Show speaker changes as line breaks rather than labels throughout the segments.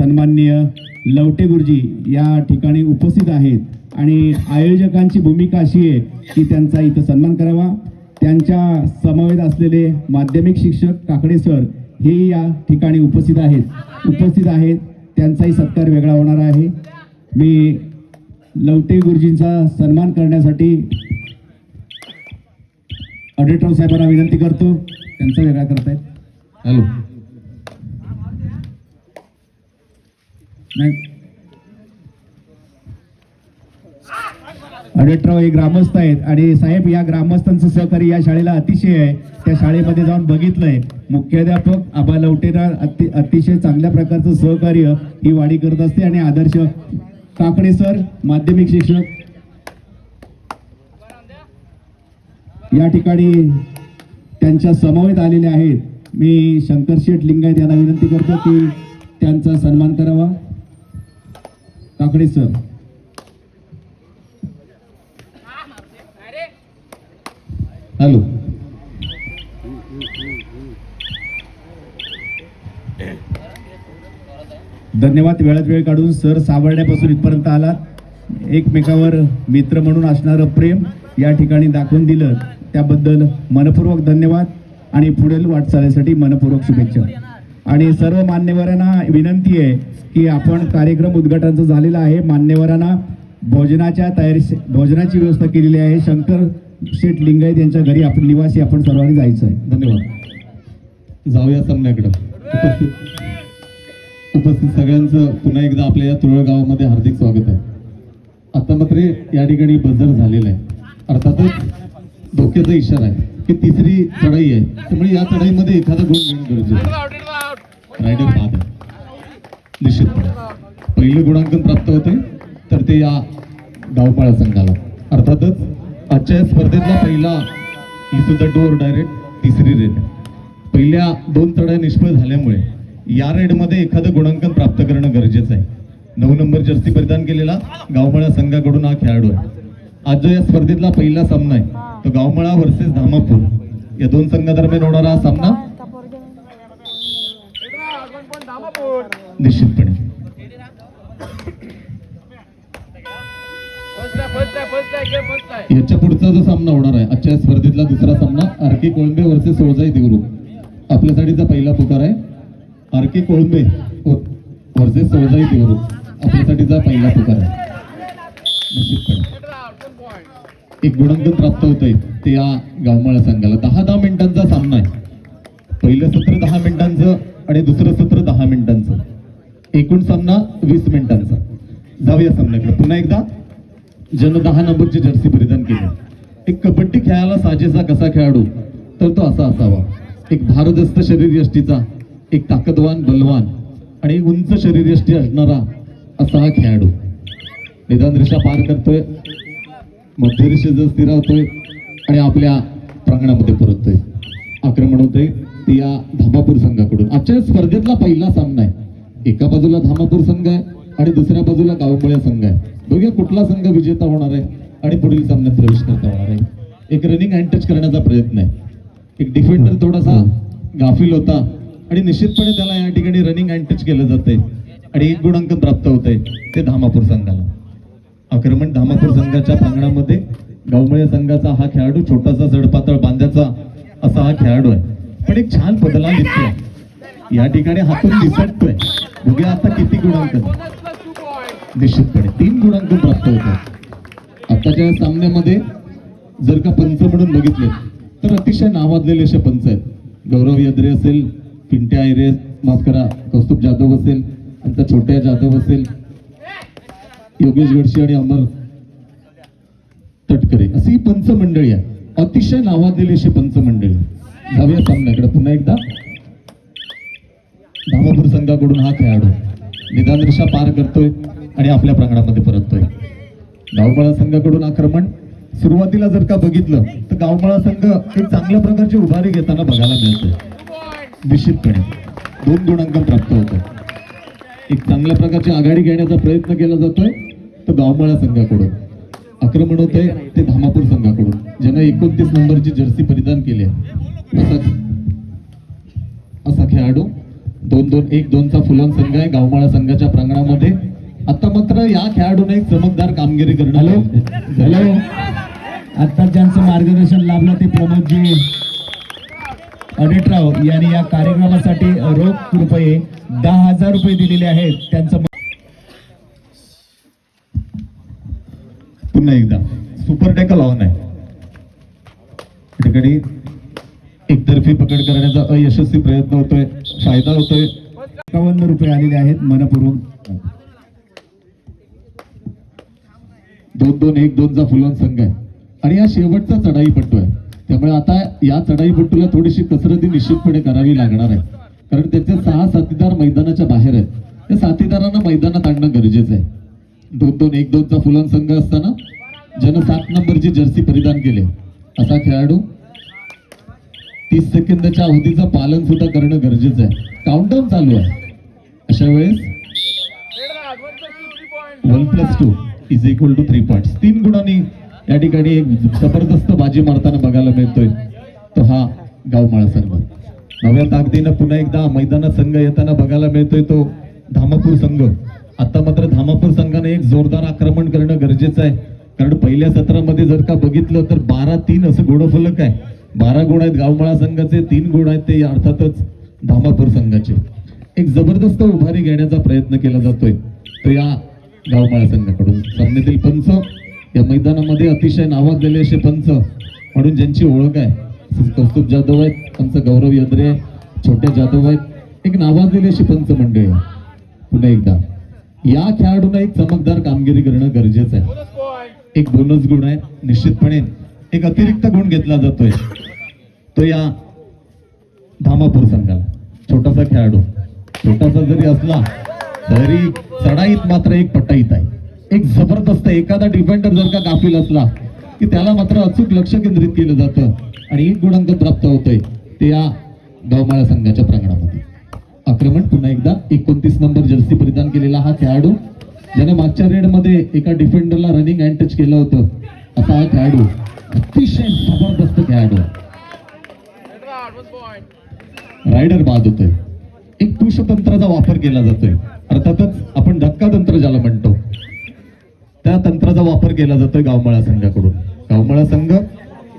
सन्माननीय लवटे गुरुजी या ठिकाणी उपस्थित आहेत आणि आयोजकांची भूमिका अशी आहे की त्यांचा इथं सन्मान करावा। त्यांच्या समवेत असलेले माध्यमिक शिक्षक काकडे सर हे या ठिकाणी उपस्थित आहेत त्यांचाही सत्कार वेगळा होणार आहे। मी लवटे गुरुजींचा सन्मान करण्यासाठी ऑडिटर साहेबांना विनंती करतो, त्यांचा वेगळा करतायत। हॅलो नाही, ऑडिटर हे ग्रामस्थ आहेत आणि साहेब या ग्रामस्थांचं सहकार्य या शाळेला अतिशय आहे। त्या शाळेमध्ये जाऊन बघितलंय, मुख्याध्यापक आबा लवटेला अतिशय चांगल्या प्रकारचं सहकार्य ही वाडी करत असते आणि आदर्श काकडे सर माध्यमिक शिक्षक या ठिकाणी त्यांच्या समवेत आलेले आहेत। मी शंकर शेठ लिंगायत यांना विनंती करतो की त्यांचा सन्मान करावा। काकडे सर हॅलो धन्यवाद। वेळात वेळ काढून सर सावरण्यापासून इथपर्यंत आलात। एकमेकावर मित्र म्हणून असणारं प्रेम या ठिकाणी दाखवून दिलं, त्याबद्दल मनपूर्वक धन्यवाद आणि पुढील वाटचालीसाठी मनपूर्वक शुभेच्छा। आणि सर्व मान्यवरांना विनंती आहे की आपण कार्यक्रम उद्घाटनाचा झालेला आहे, मान्यवरांना भोजनाची व्यवस्था केलेली आहे। शंकर शेठ लिंगायत यांच्या घरी आपण निवासी आपण सर्वांनी जायचं आहे। धन्यवाद।
जाऊया सामन्याकडे। उपस्थित सगळ्यांचं पुन्हा एकदा आपल्या या तुरळ गावामध्ये हार्दिक स्वागत आहे। आता मात्र या ठिकाणी बजर झालेलं आहे, अर्थातच धोक्याचा इशारा आहे की तिसरी चढाई आहे, त्यामुळे या चढाईमध्ये एखादा गुण घेणं गरजेचं आहे। रायडर बाद आहे निश्चितपणे, पहिले गुणांकन प्राप्त होते तर ते या गावपाळा संघाला। अर्थातच आजच्या स्पर्धेतला पहिला ही सुद्धा डोर डायरेक्ट तिसरी रेड आहे। पहिल्या 2 चढाई निष्फळ झाल्यामुळे या रेडमध्ये एखादं गुणांकन प्राप्त करणं गरजेचं आहे। 9 नंबर जर्सी परिधान केलेला गावमाळा संघाकडून हा खेळाडू आहे। आज जो या स्पर्धेतला पहिला सामना आहे तो गावमाळा वर्सेस धामापूर या 2 संघादरम्यान होणारा हा सामना निश्चितपणे याच्या पुढचा जो सामना होणार आहे आजच्या स्पर्धेतला दुसरा सामना आरके कोळंबे वर्सेस सोळजाई देवरूप आपल्यासाठीचा पहिला पुकार आहे। आरके कोळंबे वर्सेस सोळजाई देवरूप आपल्यासाठीचा पहिला पुकार आहे। निश्चितपणे एक गुणांकन प्राप्त होतंय ते या गावमाळा संघाला। 10 मिनिटांचा सामना आहे, पहिलं सत्र 10 मिनिटांचं आणि दुसरं सत्र 10 मिनिटांचं, एकूण सामना 20 मिनिटांचा। जाऊया सामन्याकडे। पुन्हा एकदा ज्यानं 10 नंबरची जर्सी परिधान केली, एक कबड्डी खेळायला साजेसा कसा खेळाडू तर तो असा असावा, एक भारदस्त शरीरयष्टीचा, एक ताकदवान बलवान आणि उंच शरीरयष्टी असणारा असा हा खेळाडू निदान रेषा पार करतोय, मध्य रेषेत स्थिरावतोय आणि आपल्या प्रांगणामध्ये परततोय। आक्रमण होतंय ते या धामापूर संघाकडून। आजच्या स्पर्धेतला पहिला सामना आहे, एका बाजूला धामापूर संघ आहे आणि दुसऱ्या बाजूला गावमाळा संघ आहे। बघूया कुठला संघ विजेता होणार आहे आणि पुढील सामन्यात प्रवेश करता होणार आहे। एक रनिंग हँड टच करण्याचा प्रयत्न आहे, एक डिफेंडर थोडासा गाफील होता आणि निश्चितपणे त्याला या ठिकाणी रनिंग हँड टच केलं जातंय आणि एक गुणांकन प्राप्त होतंय ते धामापूर संघाला। आक्रमण धामापूर संघाच्या प्रांगणामध्ये गावमाळा संघाचा हा खेळाडू छोटासा जडपातळ बांध्याचा असा हा खेळाडू आहे, पण एक छान बदला दिसतोय या ठिकाणी, हातून निसटतोय। बघूया आता किती गुणांकन, निश्चितपणे 3 गुणांकन प्राप्त होतात। आताच्या सामन्यामध्ये जर का पंच म्हणून बघितले तर अतिशय नावाजलेले असे पंच आहेत। गौरव यद्रे असेल, पिंट्या आयरे, माफ करा कौस्तुभ जाधव असेल, आमचा छोट्या जाधव असेल, योगेश गडशी आणि अमर तटकरे अशी पंच मंडळी आहे, अतिशय नावाजलेली अशी पंच मंडळी। जाऊया सामन्याकडे। पुन्हा एकदा धामापूर संघाकडून हा खेळाडू निदान रेषा पार करतोय आणि आपल्या प्रांगणामध्ये परततोय। गावमाळा संघाकडून आक्रमण सुरुवातीला जर का बघितलं तर गावमाळा संघ एक चांगल्या प्रकारची उभारी घेताना बघायला मिळतोय। निश्चितपणे 2 गुणांकन प्राप्त होतं, एक चांगल्या प्रकारची आघाडी घेण्याचा प्रयत्न केला जातोय तर गावमाळा संघाकडून। आक्रमण होते ते धामापूर संघाकडून, ज्यानं 29 नंबरची जर्सी परिधान केली आहे असा खेळाडू 2-2-1-2चा फुलॉन संघ आहे गावमाळा संघाच्या प्रांगणामध्ये. आता मात्र या खेळाडूने एक चमकदार कामगिरी करणं.
हॅलो आता ज्यांचं मार्गदर्शन लाभलं ते प्रमोदजी अडेटराव यांनी या कार्यक्रमासाठी रोख रुपये 10,000 रुपये दिलेले आहेत. त्यांचं
पुन्हा एकदा सुपर टॅकल ऑन आहे. या ठिकाणी एकतर्फी पकड करण्याचा अयशस्वी प्रयत्न होतोय, फायदा होतोय.
51 रुपये आलेले आहेत मनपूर्वक.
2-2-1-2चा फुलॉन संघ आहे आणि हा शेवटचा चढाई पट्टू आहे. त्यामुळे आता या चढाई पट्टूला थोडीशी कसरती निश्चितपणे करावी लागणार आहे, कारण त्याचे 6 साथीदार मैदानाच्या बाहेर आहेत. त्या साथीदारांना मैदानात आणणं गरजेचं आहे. 2-2-1-2चा फुलॉन संघ असताना ज्यानं 7 नंबरची जर्सी परिधान केले असा खेळाडू 30 सेकंदाच्या अवधीचं पालन सुद्धा करणं गरजेचं आहे. काउंटडाऊन चालू आहे. अशा वेळेस 1+2 = 3 पॉइंट्स. 3 गुणांनी या ठिकाणी एक जबरदस्त बाजी मारताना बघायला मिळतोय तो हा गावमाळा संघ. नव्या ताकदीनं पुन्हा एकदा मैदानात संघ येताना बघायला मिळतोय तो धामापूर संघ. आता मात्र धामापूर संघाने एक जोरदार आक्रमण करणं गरजेचं आहे, कारण पहिल्या सत्रामध्ये जर का बघितलं तर 12-3 असं गुणफलक आहे. 12 गुण आहेत गावमाळा संघाचे, 3 गुण आहेत ते अर्थातच धामापूर संघाचे. एक जबरदस्त उभारी घेण्याचा प्रयत्न केला जातोय तो या गावमाळा संघाकडून. सामन्यातील पंच या मैदानामध्ये अतिशय नावाजलेले असे पंच म्हणून ज्यांची ओळख आहे कौस्तुभ जाधव आहेत, पंच गौरव यद्रे, छोटे जाधव आहेत. एक नावाजलेले अशी पंच मंडळी आहे. पुन्हा एकदा या खेळाडूंना एक चमकदार कामगिरी करणं गरजेचं आहे. एक बोनस गुण आहे निश्चितपणे, एक अतिरिक्त गुण घेतला जातोय तो या धामापूर संघाला. छोटासा खेळाडू, छोटासा जरी असला तरी चढाईत मात्र एक पटाईत आहे. एक जबरदस्त एखादा डिफेंडर जर का गाफील असला की त्याला मात्र अचूक लक्ष केंद्रित केलं जातं आणि 1 गुणांक प्राप्त होतोय ते या गावमाळा संघाच्या प्रांगणामध्ये. आक्रमण पुन्हा एकदा 29 नंबर जर्सी परिधान केलेला हा खेळाडू, ज्याने मागच्या रेडमध्ये एका डिफेंडरला रनिंग हँड टच केलं होतं असा हा खेळाडू. अतिशय जबरदस्त खेळाडू. रायडर बाद होतोय. एक पुश तंत्राचा वापर केला जातोय, अर्थातच आपण धक्का तंत्र ज्याला म्हणतो त्या तंत्राचा वापर केला जातोय गावमाळा संघाकडून. गावमाळा संघ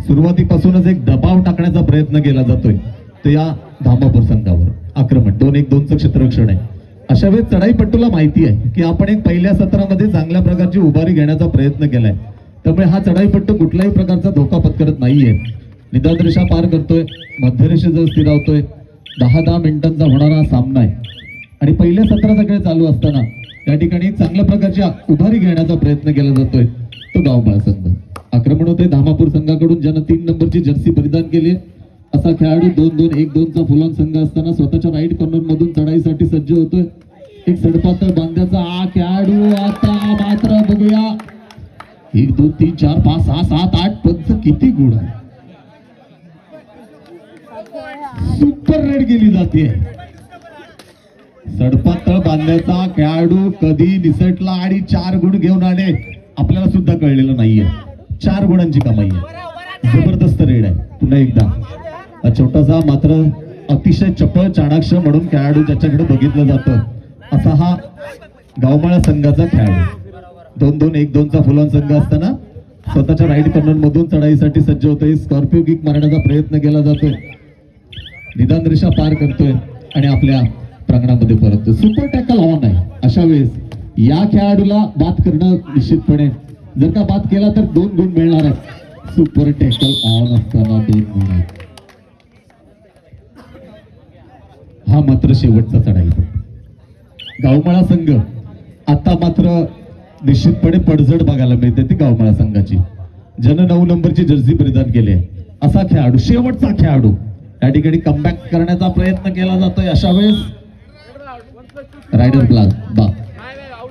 सुरुवातीपासूनच एक दबाव टाकण्याचा प्रयत्न केला जातोय तो या धामापूर संघावर. आक्रमण 2-1-2चं क्षेत्ररक्षण आहे. अशा वेळेस चढाईपट्टूला माहिती आहे की आपण एक पहिल्या सत्रामध्ये चांगल्या प्रकारची उभारी घेण्याचा प्रयत्न केलाय, त्यामुळे हा चढाईपट्टू कुठल्याही प्रकारचा धोका पत्करत नाहीये. निदान रेषा पार करतोय, मध्यरेषेजवळ स्थिरावतोय. 10-10 मिनिटांचा होणारा हा सामना आहे आणि पहिल्या सत्राकडे चालू असताना या ठिकाणी चांगल्या प्रकारची उभारी घेण्याचा प्रयत्न केला जातोय तो गावमाळा संघ. आक्रमण होते धामापूर संघाकडून, ज्यानं 3 नंबरची जर्सी परिधान केली असा खेळाडू 2-2-1-2चा फुलॉन संघ असताना स्वतःच्या राईट कॉर्नर मधून चढाईसाठी सज्ज होतोय. एक सडपातळ बांध्याचा हा खेळाडू. आता मात्र बघूया 1 2 3 4 5 6 7 8 पंच किती गुण आहे. सुपर रेड केली जाते. सडपातळ बांध्याचा खेळाडू कधी निसटला आणि 4 गुण घेऊन आले आपल्याला सुद्धा कळलेलं नाहीये. 4 गुणांची कमाई आहे. जबरदस्त रेड आहे. पुन्हा एकदा छोटासा मात्र अतिशय चपळ चाणाक्ष म्हणून खेळाडू ज्याच्याकडे बघितलं जातं असा हा गावमाळा संघाचा खेळाडू. 2-2-1-2चा फुलॉन संघ असताना स्वतःच्या राईट कॉर्नर मधून चढाईसाठी सज्ज होतोय. स्कॉर्पिओ किक मारण्याचा प्रयत्न केला जातोय. निदान रेषा पार करतोय आणि आपल्या प्रांगणामध्ये परततो. सुपर टॅकल ऑन आहे. अशा वेळेस या खेळाडूला बाद करणं निश्चितपणे, जर का बाद केला तर 2 गुण मिळणार आहेत. सुपर टॅकल ऑन असताना 2 गुण आहेत. हा मात्र शेवटचा चढाई. गावमाळा संघ आता मात्र निश्चितपणे पडझड बघायला मिळते ती गावमाळा संघाची, ज्यानं 9 नंबरची जर्सी परिधान केली आहे असा खेळाडू, शेवटचा खेळाडू या ठिकाणी कमबॅक करण्याचा प्रयत्न केला जातोय. अशा वेळेस रायडर प्लास बा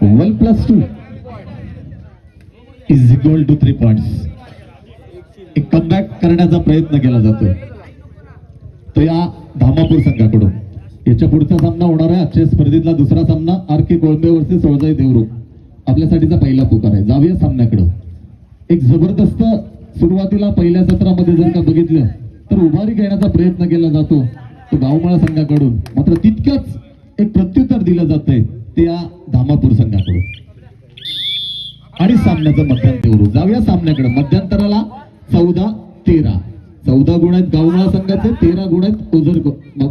1+2 = 3 पॉइंट्स. एक कमबॅक करण्याचा प्रयत्न केला जातोय तो या धामापूर संघाकडून. याच्या पुढचा सामना होणार आहे आजच्या स्पर्धेतला दुसरा सामना आर.के. कोळंबे वर्सेस सोळजाई देवरुख. आपल्यासाठीचा पहिला पुकार आहे. जाऊया सामन्याकडे. एक जबरदस्त सुरुवातीला पहिल्या सत्रामध्ये जर का बघितलं तर उभारी घेण्याचा प्रयत्न केला जातो तो गावमाळा संघाकडून, मात्र तितक्याच एक प्रत्युत्तर दिलं जातंय ते या धामापूर संघाकडून. आणि सामन्याचं मध्यांतर जाऊया सामन्याकडे. मध्यांतराला 14-13 14 गुण आहेत गावमाळा संघाचे, 13 गुण आहेत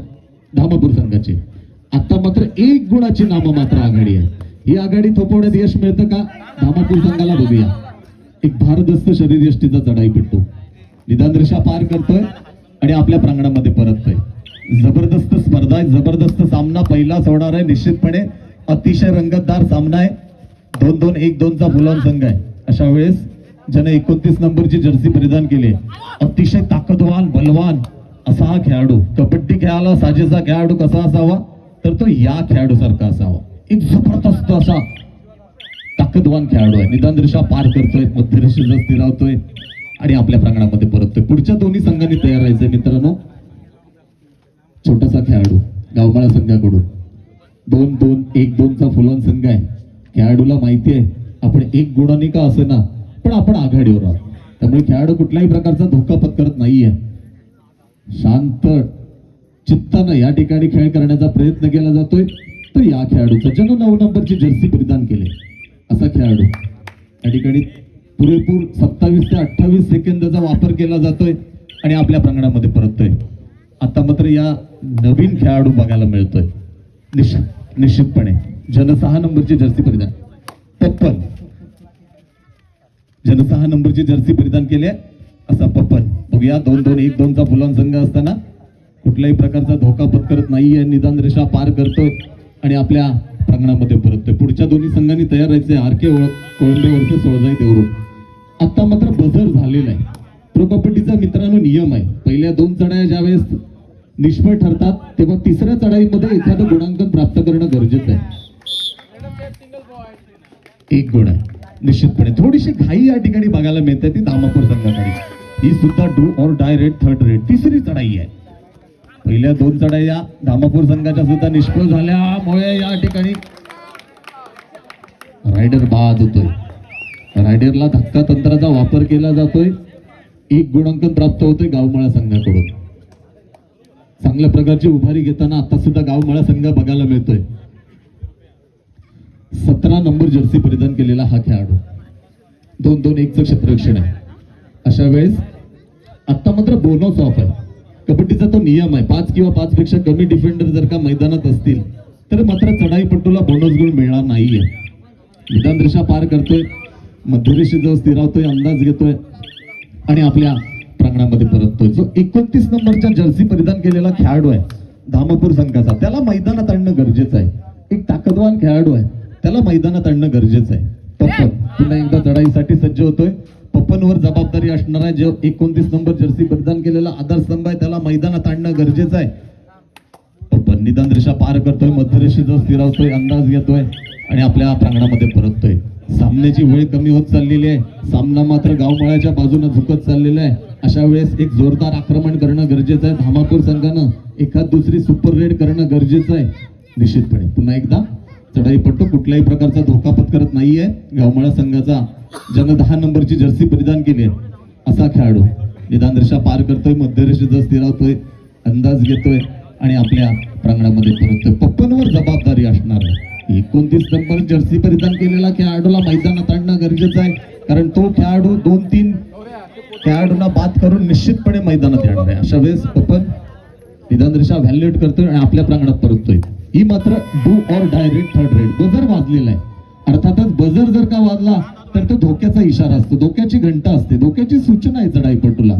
धामापूर संघाचे. आता मात्र 1 गुणाची नाममात्र आघाडी आहे. ही आघाडी थोपवण्यात यश मिळतं का धामापूर संघाला बघूया. एक भारदस्त शरीर यष्टीचा चढाईपट्टू निदान रेषा पार करतोय आणि आपल्या प्रांगणामध्ये परततोय. जबरदस्त स्पर्धा आहे, जबरदस्त सामना पहिलाच होणार आहे. निश्चितपणे अतिशय रंगतदार सामना आहे. 2-2 1-2चा फुलान संघ आहे. अशा वेळेस ज्याने 29 नंबरची जर्सी परिधान केली आहे, अतिशय ताकदवान बलवान असा हा खेळाडू. कबड्डी खेळाला साजेसा खेळाडू कसा असावा तर तो या खेळाडू सारखा असावा. एक जबरदस्त असा ताकदवान खेळाडू आहे. निदान रेषा पार करतोय, मध्यरेषेवर स्थिरावतोय आणि आपल्या प्रांगणामध्ये परततोय. पुढच्या दोन्ही संघांनी तयार राहायचंय मित्रांनो. छोटासा खेळाडू गावमाळा संघाकडून 2-2 1-2चा फुलान संघ आहे. खेळाडूला माहिती आहे आपण 1 गुणांनी का असे ना पण आपण आघाडीवर आहोत. त्यामुळे खेळाडू कुठल्याही प्रकारचा धोका पत्करत नाहीये. शांत चित्तानं या ठिकाणी खेळ करण्याचा प्रयत्न केला जातोय. तर या खेळाडूचा ज्यानं 9 नंबरची जर्सी परिधान केले असा खेळाडू या ठिकाणी पुरेपूर 27 ते 28 सेकंदाचा वापर केला जातोय आणि आपल्या प्रांगणामध्ये परततोय. आता मात्र या नवीन खेळाडू बघायला मिळतोय निश्चितपणे. ज्यानं 6 नंबरची जर्सी परिधान पप्पन, ज्यानं 6 नंबरची जर्सी परिधान केली असा पप्पन. बघूया 2-2 1-2चा फुलान संघ असताना कुठल्याही प्रकारचा धोका पत्करत नाहीये. निदान रेषा पार करतोय आणि आपल्या प्रांगणामध्ये परततोय. पुढच्या दोन्ही संघांनी तयार राहायचे. R K Kolambe versus Soljai Devrukh. आता मात्र बझर झालेला आहे. प्रो कबड्डीचा मित्रांनो नियम आहे, पहिल्या 2 चढाया ज्यावेळेस निष्फळ ठरतात तेव्हा तिसऱ्या चढाईमध्ये एखादं गुणांकन प्राप्त करणं गरजेचं आहे. 1 गुण आहे निश्चितपणे. थोडीशी घाई या ठिकाणी बघायला मिळते ती धामापूर संघाकडे. ही सुद्धा do or die rate third rate तिसरी चढाई आहे. पहिल्या 2 चढाया धामापूर संघाच्या सुद्धा निष्फळ झाल्यामुळे या ठिकाणी रायडर बाद होतोय. रायडरला धक्का तंत्राचा वापर केला जातोय. 1 गुणांकन प्राप्त होतोय गावमाळा संघाकडून. चांगल्या प्रकारची उभारी घेताना आता सुद्धा गावमाळा संघ बघायला मिळतोय. 17 नंबर जर्सी परिधान केलेला हा खेळाडू 2-2 1चं क्षेत्ररक्षण आहे. अशा वेळेस आता मात्र बोनस ऑफ आहे. कबड्डीचा तो नियम आहे, 5 किंवा 5 पेक्षा कमी डिफेंडर जर का मैदानात असतील तर मात्र चढाईपट्टूला बोनस गुण मिळणार नाहीये. निदान रेषा पार करतोय, मध्यरेषेजवळ स्थिरावतोय, अंदाज घेतोय आणि आपल्या प्रांगणामध्ये परततोय. जो 29 नंबरच्या जर्सी परिधान केलेला खेळाडू आहे धामापूर संघाचा, त्याला मैदानात आणणं गरजेचं आहे. एक ताकदवान खेळाडू आहे, त्याला मैदानात आणणं गरजेचं आहे. पप्पन पुन्हा एकदा चढाईसाठी सज्ज होतोय. पप्पनवर जबाबदारी असणार आहे. जो 29 नंबर जर्सी परिधान केलेला आदर्शस्तंभ आहे त्याला मैदानात आणणं गरजेचं आहे. पप्पन निदान रेषा पार करतोय, मध्यरेषेजवळ स्थिरावतोय, अंदाज घेतोय आणि आपल्या प्रांगणामध्ये परततोय. सामन्याची वेळ कमी होत चाललेली आहे. सामना मात्र गावमाळ्याच्या बाजूने झुकत चाललेला आहे. अशा वेळेस एक जोरदार आक्रमण करणं गरजेचं आहे. धामापूर संघानं एखाद दुसरी सुपर रेड करणं गरजेचं आहे. निश्चितपणे पुन्हा एकदा चढाईपट्टू कुठल्याही प्रकारचा धोका पत्करत नाहीये. गावमाळा संघाचा ज्यानं 10 नंबरची जर्सी परिधान केली आहे असा खेळाडू निदान रेषा पार करतोय, मध्यरेषेजवळ स्थिरावतोय, अंदाज घेतोय आणि आपल्या प्रांगणामध्ये परततोय. पप्पनवर जबाबदारी असणार आहे. 29 नंबर जर्सी परिधान केलेला खेळाडूला मैदानात आणणं गरजेचं आहे, कारण तो खेळाडू 2-3 खेळाडूंना बाद करून निश्चितपणे मैदानात येणार आहे. अशा वेळेस पप्पन निदान रेषा व्हॅल्युएट करतोय आणि आपल्या प्रांगणात परततोय. ही मात्र do or direct third raid buzzer वाजलेला आहे. अर्थातच बजर जर का वाजला तर तो धोक्याचा इशारा असतो, धोक्याची घंटा असते, धोक्याची सूचना आहे चढाईपटूला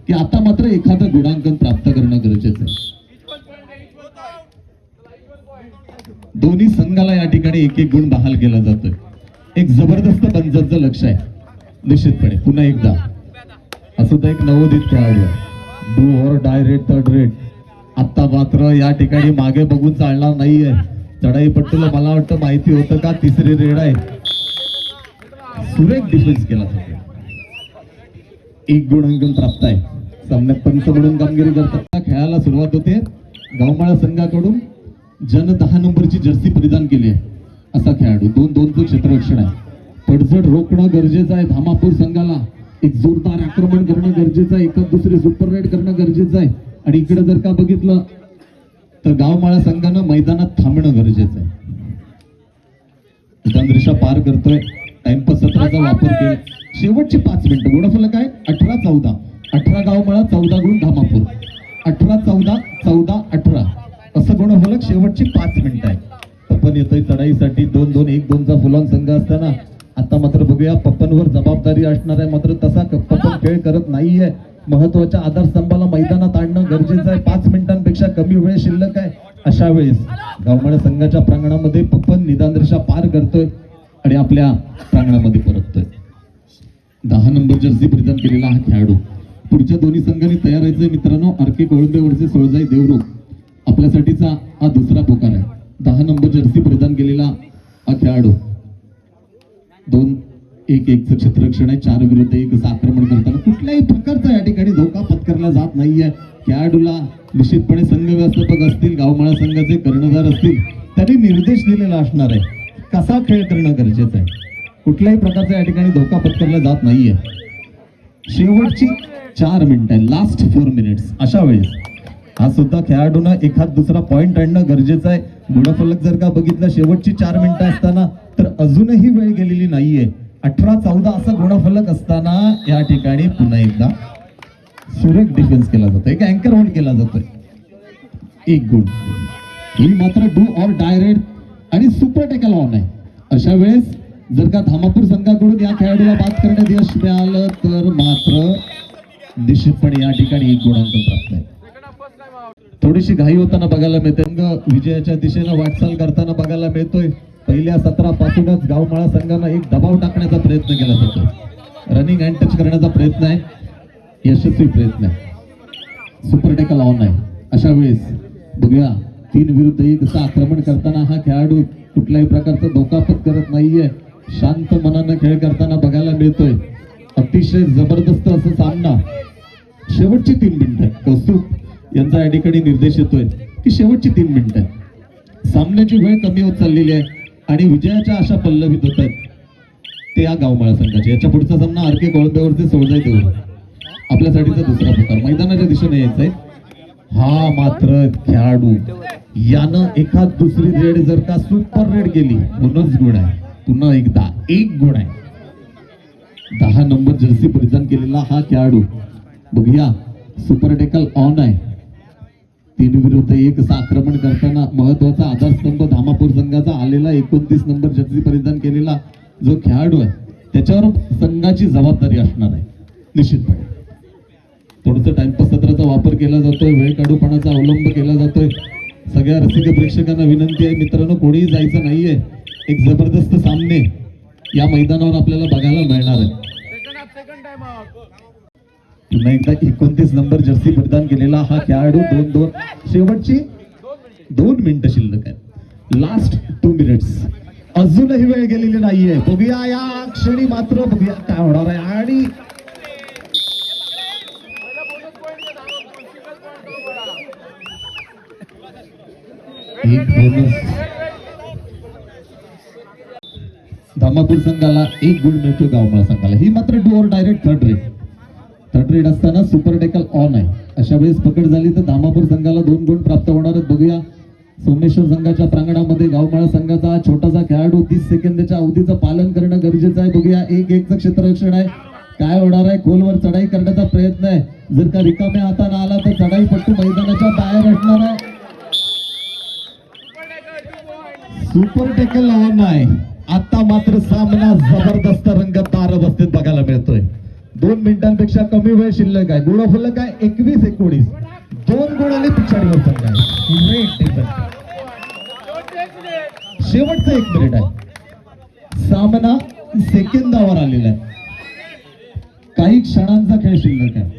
की आता मात्र एखादं गुणांकन प्राप्त करणं गरजेचं आहे. दोन्ही संघाला या ठिकाणी 1-1 गुण बहाल केला जातोय. एक जबरदस्त पंचाचं लक्ष आहे निश्चितपणे. पुन्हा एकदा असं एक नवोदित खेळाडू आहे. Do or direct third red. आता मात्र या ठिकाणी मागे बघून चालणार नाहीये. चढाईपट्टूला मला वाटतं माहिती होतं का तिसरी रेड आहे. सुरेख डिफेन्स केला जातो. 1 गुणांकन प्राप्त आहे. सामन्यात पंच म्हणून कामगिरी करताना खेळाला सुरुवात होते गावमाळा संघाकडून. ज्यानं 10 नंबरची जर्सी परिधान केली आहे असा खेळाडू 2-2चं क्षेत्ररक्षण आहे. पडझड रोखणं गरजेचं आहे. धामापूर संघाला एक जोरदार आक्रमण करणं गरजेचं आहे. एखाद दुसरी सुपर रेड करणं गरजेचं आहे. आणि इकडे जर का बघितलं तर गावमाळा संघानं मैदानात थांबणं गरजेचं आहे. निदान पार करतोय, टाइमपास सत्राचा वापर केला. शेवटची 5 मिनिटं. गुणफलक आहे 18-14. 18 गावमाळा, 14 गुण धामापूर. 18-14, 14-18 असं गुणफलक. शेवटची 5 मिनिटं आहे. पप्पन येतोय चढाईसाठी. 2-2, 1-2चा फुलॉन संघ असताना आता मात्र बघूया पप्पनवर जबाबदारी असणार आहे. मात्र तसा पप्पन खेळ करत नाहीये. महत्वाच्या आधारस्तंभाला मैदानात आणणं गरजेचं आहे. 5 मिनिटांपेक्षा कमी वेळ शिल्लक आहे. अशा वेळेस गावमाळा संघाच्या प्रांगणामध्ये पप्पन निदान रेषा पार करतोय आणि आपल्या प्रांगणामध्ये परततोय. 10 नंबर जर्सी परिधान केलेला हा खेळाडू. पुढच्या दोन्ही संघांनी तयार व्हायचंय मित्रांनो. आरके कोळंबे वर्सेस सोळजाई देवरुख आपल्यासाठीचा हा दुसरा पुकार आहे. 10 नंबर जर्सी परिधान केलेला हा खेळाडू. 2-1-1चं क्षेत्ररक्षण आहे. 4 विरुद्ध 1 असं आक्रमण करताना कुठल्याही प्रकारचा या ठिकाणी धोका पत्करला जात नाहीये. खेळाडूला निश्चितपणे संघ व्यवस्थापक असतील, गावमाळा संघाचे कर्णधार असतील, त्यांनी निर्देश दिलेला असणार आहे कसा खेळ करणं गरजेचं आहे. कुठल्याही प्रकारचा या ठिकाणी धोका पत्करला जात नाहीये. शेवटची 4 मिनिटं आहे. Last 4 minutes. अशा वेळेस हा सुद्धा खेळाडूंना एखाद दुसरा पॉइंट आणणं गरजेचं आहे. गुणफलक जर का बघितलं शेवटची 4 मिनिटं असताना तर अजूनही वेळ गेलेली नाहीये. 18-14 असा गुणफलक असताना या ठिकाणी पुन्हा एकदा सुरेख डिफेन्स केला जातो. एक अँकर होल्ड केला जातोय. 1 गुण. ही मात्र डू ऑर डायरेक्ट आणि सुपर टेकल ऑन आहे. अशा वेळेस जर का धामापूर संघाकडून या खेळाडूला बाद करण्यात यश मिळालं तर मात्र निश्चितपणे या ठिकाणी 1 गुणांक प्राप्त आहे. थोडीशी घाई होताना बघायला मिळते. संघ विजयाच्या दिशेनं वाटचाल करताना बघायला मिळतोय. पहिल्या सत्रापासूनच गावमाळा संघानं एक दबाव टाकण्याचा प्रयत्न केला जातो. रनिंग अँड टच करण्याचा प्रयत्न आहे. यशस्वी प्रयत्न आहे. सुपर टेकल ऑन आहे. अशा वेळेस बघूया 3 विरुद्ध 1 असं आक्रमण करताना हा खेळाडू कुठल्याही प्रकारचा धोका पत्करत नाहीये. शांत मनानं खेळ करताना बघायला मिळतोय. अतिशय जबरदस्त असं सामना. शेवटची 3 मिनिटं. कौस्तुभ यांचा या ठिकाणी निर्देश येतोय की शेवटची 3 मिनिटं. सामन्याची वेळ कमी होत चाललेली आहे आणि विजयाच्या आशा पल्लवित होत आहेत ते या गावमाळा संघाचे. याच्या पुढचा सामना आरके कोळंबेवरती सोळजाई देवरुख आपल्यासाठीचा दुसरा प्रकार. मैदानाच्या दिशेने यायचंय. हा मात्र खेळाडू यानं एखाद दुसरी रेड जर का सुपर रेड केली म्हणूनच गुण आहे. पुन्हा एकदा 1 गुण आहे. 10 नंबर जर्सी परिधान केलेला हा खेळाडू. बघूया सुपर टेकल ऑन आहे. 3 विरुद्ध 1 असं आक्रमण करताना महत्वाचा आधारस्तंभ धामापूर संघाचा आलेला 29 नंबर जर्सी परिधान केलेला जो खेळाडू आहे त्याच्यावर संघाची जबाबदारी असणार आहे निश्चितपणे. थोडंसं टाइमपास सत्राचा वापर केला जातोय. वेळ काढूपणाचा अवलंब केला जातोय. सगळ्या रसिक प्रेक्षकांना विनंती आहे मित्रांनो, कोणीही जायचं नाहीये. एक जबरदस्त सामने या मैदानावर आपल्याला बघायला मिळणार आहे. पुन्हा एकदा 29 नंबर जर्सी परिधान केलेला हा खेळाडू. 2-2 शेवटची 2 मिनिटं शिल्लक आहे. Last 2 minutes. अजूनही वेळ गेलेली नाहीये. बघूया या क्षणी मात्र बघूया काय होणार आहे. आणि एक बोनस धामापूर संघाला 1 गुण मिळतो गावमाळा संघाला. ही मात्र do or direct third red असताना सुपर टेकल ऑन आहे. अशा वेळेस पकड झाली तर धामापूर संघाला 2 गुण प्राप्त होणार आहेत. बघूया सोमेश्वर संघाच्या प्रांगणामध्ये गावमाळा संघाचा हा छोटासा खेळाडू 30 सेकंदाच्या अवधीचं पालन करणं गरजेचं आहे. बघूया 1-1चं क्षेत्ररक्षण आहे. काय होणार आहे. खोलवर चढाई करण्याचा प्रयत्न आहे. जर का रिकाम्या हाताने आला तर चढाई पट्टू मैदानाच्या बाहेर असणार आहे. सुपर टेकल ऑन आहे. आता मात्र सामना जबरदस्त रंगतदार अवस्थेत बघायला मिळतोय. 2 मिनिटांपेक्षा कमी वेळ शिल्लक आहे. गुणफलक आहे 21-19. 2 गुणांनी पिछाडीवर संघ आहे. Great defence. शेवटचं 1 मिनिट आहे. सामना सेकंदावर आलेला आहे. काही क्षणांचा खेळ शिल्लक आहे.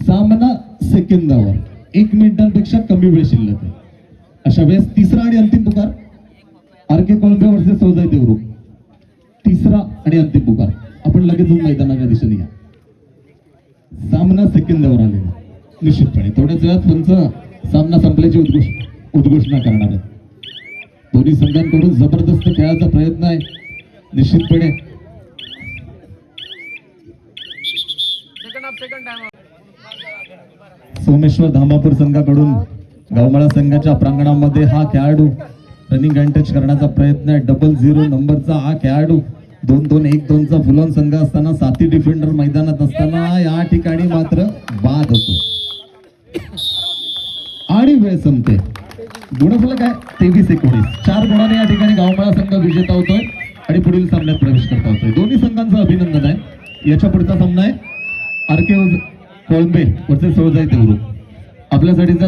सामना सेकंदावर 1 मिनिटांपेक्षा कमी वेळ शिल्लक आहे. अशा वेळेस तिसरा आणि अंतिम पुकार आरके कोळंबे वर्सेस सोळजाई देवरुख. तिसरा आणि अंतिम पुकार. आपण लगेच मैदानाच्या दिशेने या. सामना सेकंदावर आलेला निश्चितपणे. थोड्याच वेळात पंच सामना संपल्याची उद्घोषणा करणार आहेत. दोन्ही संघांकडून जबरदस्त खेळाचा प्रयत्न आहे निश्चितपणे. सोमेश्वर धामापूर संघाकडून गावमाळा संघाच्या प्रांगणामध्ये हा खेळाडू रनिंग अँड टच करण्याचा प्रयत्न आहे. 00 नंबरचा हा खेळाडू 2-2-1-2चा फुलॉन संघ असताना साथी डिफेंडर मैदानात असताना या ठिकाणी मात्र बाद होतो आणि वेळ संपते. गुणफलक आहे 23-19. 4 गुणाने या ठिकाणी गावमाळा संघ विजेता होतोय आणि पुढील सामन्यात प्रवेश करता होतोय. दोन्ही संघांचं अभिनंदन आहे. याच्या पुढचा सामना आहे आरके कोळंबे वर्सेस सोळजाई देवरुख. आपल्यासाठीचा